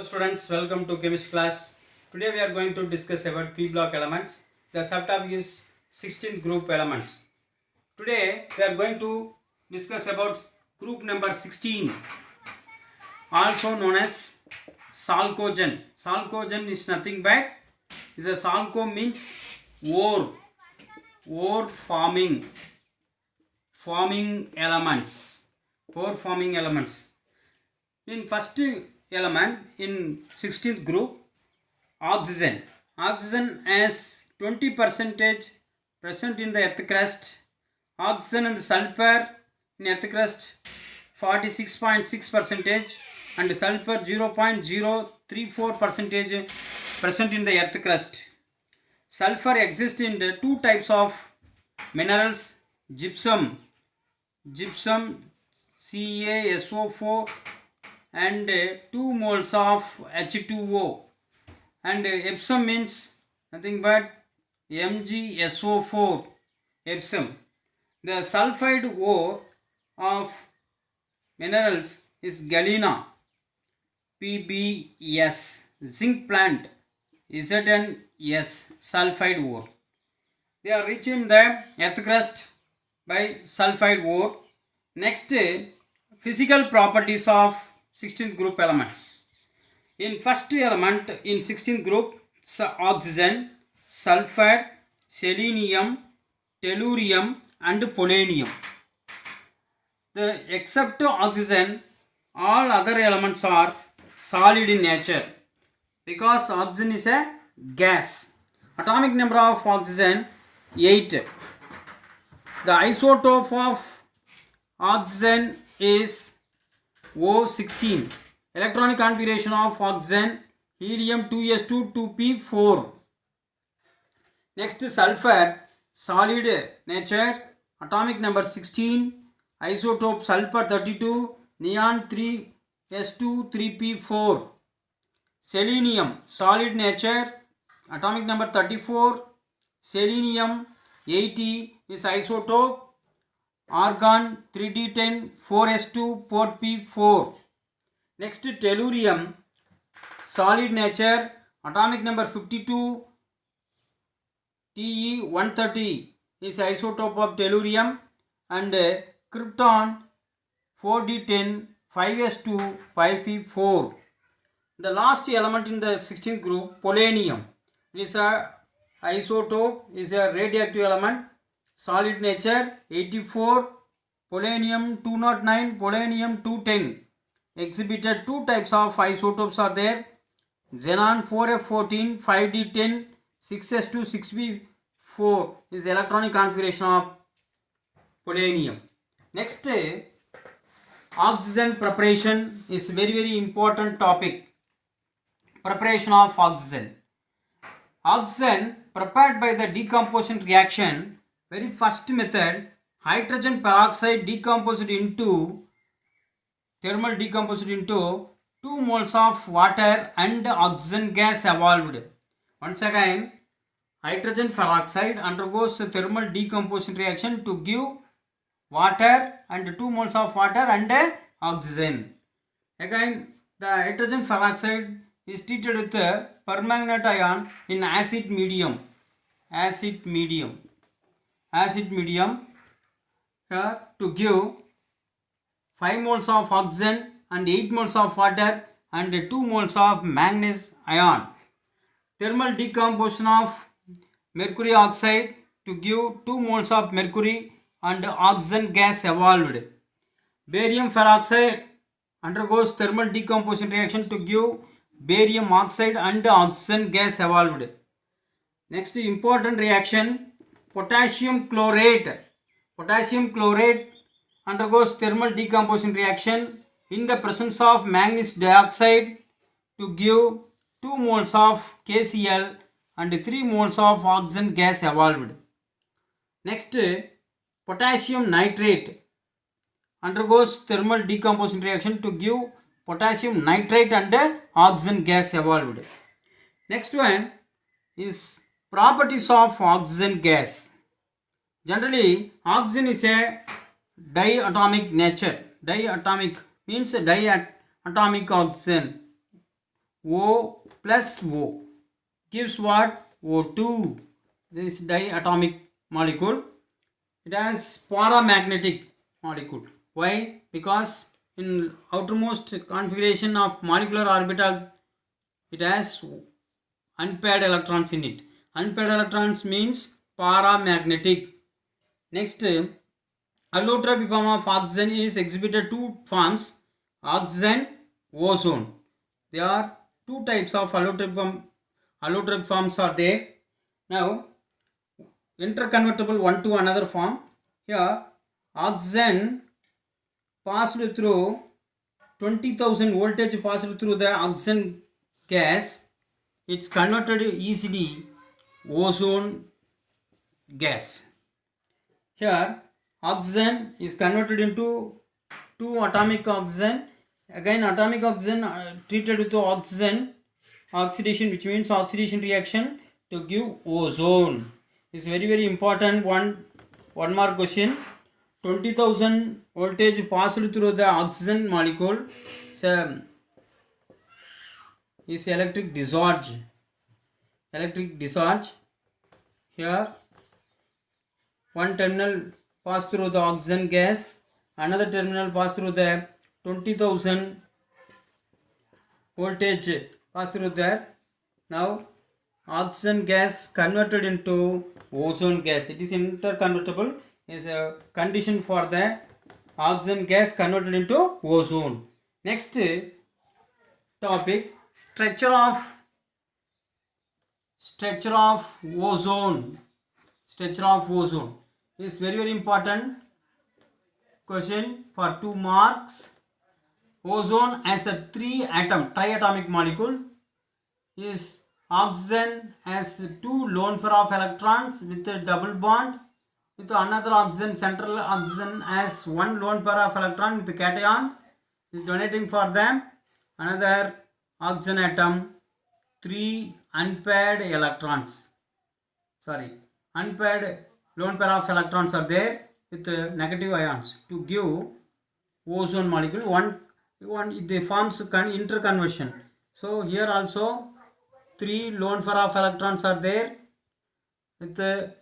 Hello students, welcome to chemistry class. Today we are going to discuss about p block elements. The subtopic is 16 group elements. Today we are going to discuss about group number 16, also known as chalcogen. Chalcogen is nothing but is a chalco means ore forming elements. In first element in 16th group, oxygen has 20% present in the earth crust. Oxygen and sulfur in earth crust 46.6% and sulfur 0.034% present in the earth crust. Sulfur exists in the two types of minerals: gypsum CaSO4 and 2 moles of H2O, and Epsom means nothing but MgSO4 Epsom. The sulfide ore of minerals is galena PbS, zinc plant ZnS, sulfide ore. They are rich in the earth crust by sulfide ore. Next, physical properties of 16th group elements. In first element in 16th group, oxygen, sulfur, selenium, tellurium and polonium. Except oxygen, all other elements are solid in nature because oxygen is a gas. Atomic number of oxygen 8. The isotope of oxygen is O16. Electronic configuration of oxygen helium 2s2 2p4. Next, sulfur, solid nature, atomic number 16, isotope sulfur 32, neon 3s2 3p4. Selenium, solid nature, atomic number 34, selenium 80 is isotope, argon 3d10 4s2 4p4. Next, tellurium, solid nature, atomic number 52, Te130 is isotope of tellurium, and krypton 4d10 5s2 5p4. The last element in the 16th group, polonium, is a isotope, is a radioactive element, solid nature 84, polonium 209, polonium 210. Exhibited two types of isotopes are there: xenon 4f14 5d10 6s2 6p4 is electronic configuration of polonium. Next, oxygen preparation is very important topic. Preparation of oxygen. Oxygen prepared by the decomposition reaction. Very first method, hydrogen peroxide thermal decomposed into 2 moles of water and oxygen gas evolved. Once again, hydrogen peroxide undergoes a thermal decomposition reaction to give water and 2 moles of water and oxygen. Again, the hydrogen peroxide is treated with a permanganate ion in acid medium to give 5 moles of oxygen and 8 moles of water and 2 moles of manganese ion. Thermal decomposition of mercury oxide to give 2 moles of mercury and oxygen gas evolved. Barium peroxide undergoes thermal decomposition reaction to give barium oxide and oxygen gas evolved. Next important reaction, potassium chlorate. Potassium chlorate undergoes thermal decomposition reaction in the presence of manganese dioxide to give 2 moles of KCl and 3 moles of oxygen gas evolved. Next, potassium nitrate undergoes thermal decomposition reaction to give potassium nitrate and oxygen gas evolved. Next one is properties of oxygen gas. Generally, oxygen is a diatomic nature. Diatomic means diatomic oxygen. O plus O gives what? O2. This diatomic molecule. It has paramagnetic molecule. Why? Because in outermost configuration of molecular orbital, it has unpaired electrons in it. Unpaired electrons means paramagnetic. Next, allotropic form of oxygen is exhibited two forms, oxygen, ozone. There are two types of allotropic forms are there. Now, interconvertible one to another form. Here, oxygen passed through 20,000 voltage passed through the oxygen gas. It's converted easily ozone gas. Here, oxygen is converted into two atomic oxygen. Again, atomic oxygen treated with oxygen oxidation, which means oxidation reaction to give ozone. It's very important. One more question. 20,000 voltage passed through the oxygen molecule is electric discharge. Electric discharge. Here, one terminal pass through the oxygen gas, another terminal pass through the 20,000 voltage pass through there. Now oxygen gas converted into ozone gas. It is interconvertible. Is a condition for the oxygen gas converted into ozone. Next topic, structure of ozone. Structure of ozone is very important question for 2 marks. Ozone as a triatomic molecule. Is oxygen has 2 lone pair of electrons with a double bond, with another oxygen, central oxygen has 1 lone pair of electron with the cation, is donating for them. Another oxygen atom, 3 unpaired electrons. Unpaired lone pair of electrons are there with negative ions to give ozone molecule. One they forms interconversion. So here also 3 lone pair of electrons are there with the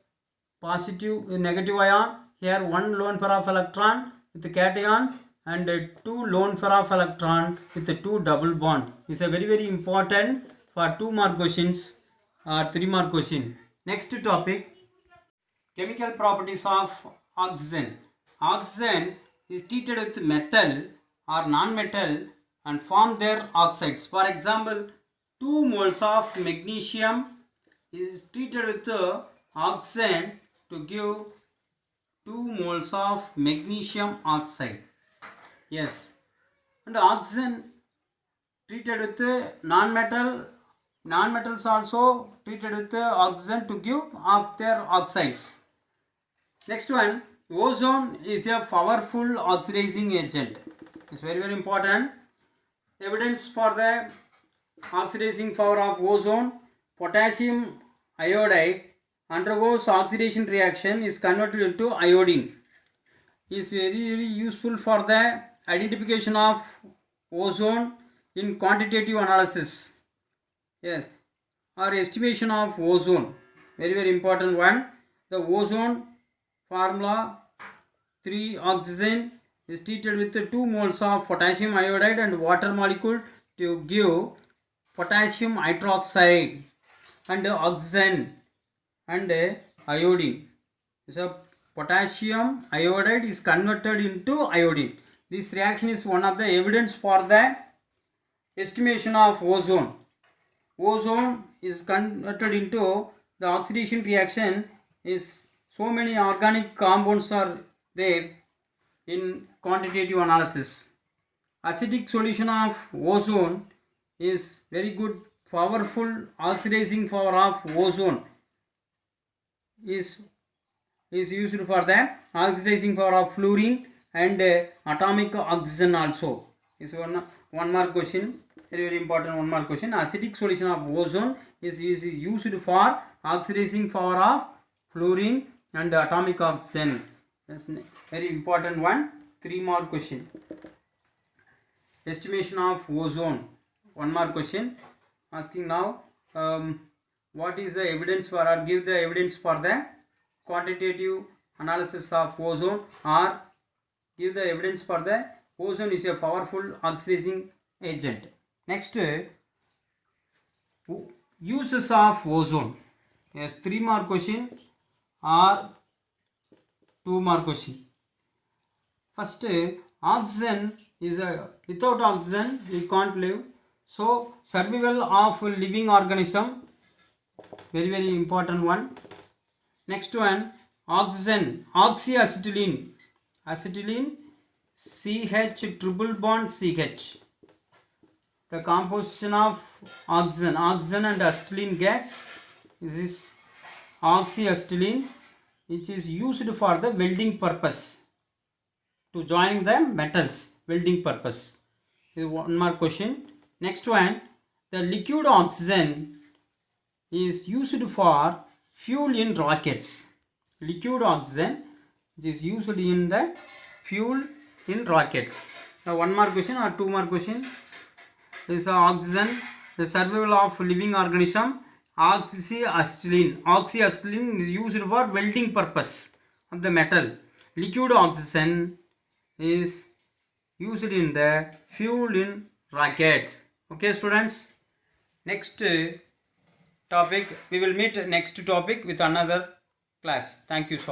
positive negative ion. Here 1 lone pair of electron with the cation and 2 lone pair of electron with the 2 double bond. Is a very important for 2 mark questions or 3 mark question. Next topic, chemical properties of oxygen. Oxygen is treated with metal or non-metal and form their oxides. For example, 2 moles of magnesium is treated with oxygen to give 2 moles of magnesium oxide. Yes, and oxygen treated with non-metals also treated with oxygen to give up their oxides. Next one, ozone is a powerful oxidizing agent. It's very important. Evidence for the oxidizing power of ozone: potassium iodide undergoes oxidation reaction, is converted into iodine. Is very useful for the identification of ozone in quantitative analysis. Yes, or estimation of ozone. Very important one. The ozone formula: 3 oxygen is treated with 2 moles of potassium iodide and water molecule to give potassium hydroxide and oxygen and iodine. So potassium iodide is converted into iodine. This reaction is one of the evidence for the estimation of ozone. Ozone is converted into the oxidation reaction. Is so many organic compounds are there in quantitative analysis. Acidic solution of ozone is very good. Powerful oxidizing power of ozone is used for the oxidizing power of fluorine and atomic oxygen also. Is one mark question. Very important 1 mark question. Acidic solution of ozone is used for oxidizing power of fluorine and atomic oxygen. That's very important one. 3 mark question. Estimation of ozone. one more question asking now, what is the evidence for, or give the evidence for the quantitative analysis of ozone, or give the evidence for the ozone is a powerful oxidizing agent. Next, uses of ozone. Yes, 3 more question or 2 more question. First, oxygen is without oxygen we can't live. So survival of living organism, very important one. Next one, oxygen, oxyacetylene, acetylene, CH triple bond CH. The composition of oxygen and acetylene gas is oxyacetylene, which is used for the welding purpose, to join the metals, welding purpose. One more question. Next one, the liquid oxygen is used for fuel in rockets. Liquid oxygen is used in the fuel in rockets. Now one more question or 2 more question. This is oxygen, the survival of living organism, oxyacetylene. Oxyacetylene is used for welding purpose of the metal. Liquid oxygen is used in the fuel in rockets. Okay students, next topic, we will meet next topic with another class. Thank you so much.